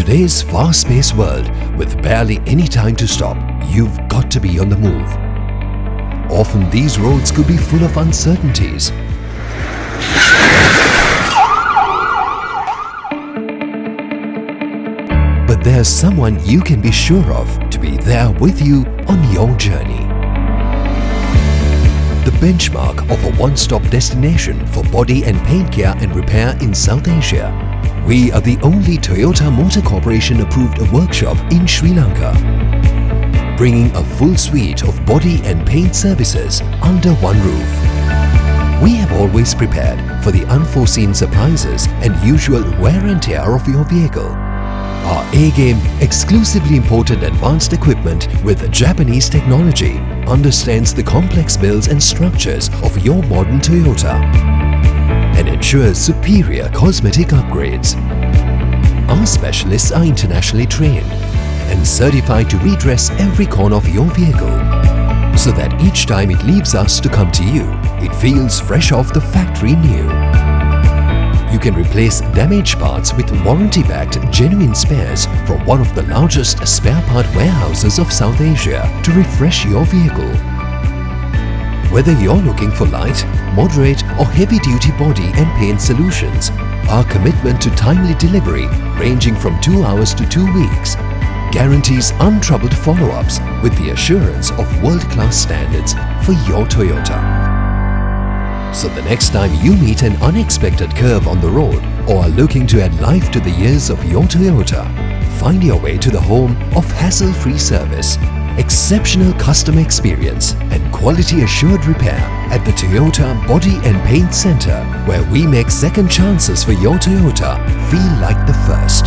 today's fast-paced world, with barely any time to stop, you've got to be on the move. Often these roads could be full of uncertainties. But there's someone you can be sure of to be there with you on your journey. The benchmark of a one-stop destination for body and paint care and repair in South Asia. We are the only Toyota Motor Corporation approved workshop in Sri Lanka, bringing a full suite of body and paint services under one roof. We have always prepared for the unforeseen surprises and usual wear and tear of your vehicle. Our A-game, exclusively imported advanced equipment with Japanese technology understands the complex builds and structures of your modern Toyota and ensures superior cosmetic upgrades. Our specialists are internationally trained and certified to redress every corner of your vehicle, so that each time it leaves us to come to you, it feels fresh off the factory new. You can replace damaged parts with warranty-backed genuine spares from one of the largest spare part warehouses of South Asia to refresh your vehicle. Whether you're looking for light, moderate or heavy-duty body and paint solutions, our commitment to timely delivery, ranging from 2 hours to 2 weeks, guarantees untroubled follow-ups with the assurance of world-class standards for your Toyota. So the next time you meet an unexpected curve on the road or are looking to add life to the years of your Toyota, find your way to the home of hassle-free service, exceptional customer experience and quality assured repair at the Toyota Body and Paint Center, where we make second chances for your Toyota feel like the first.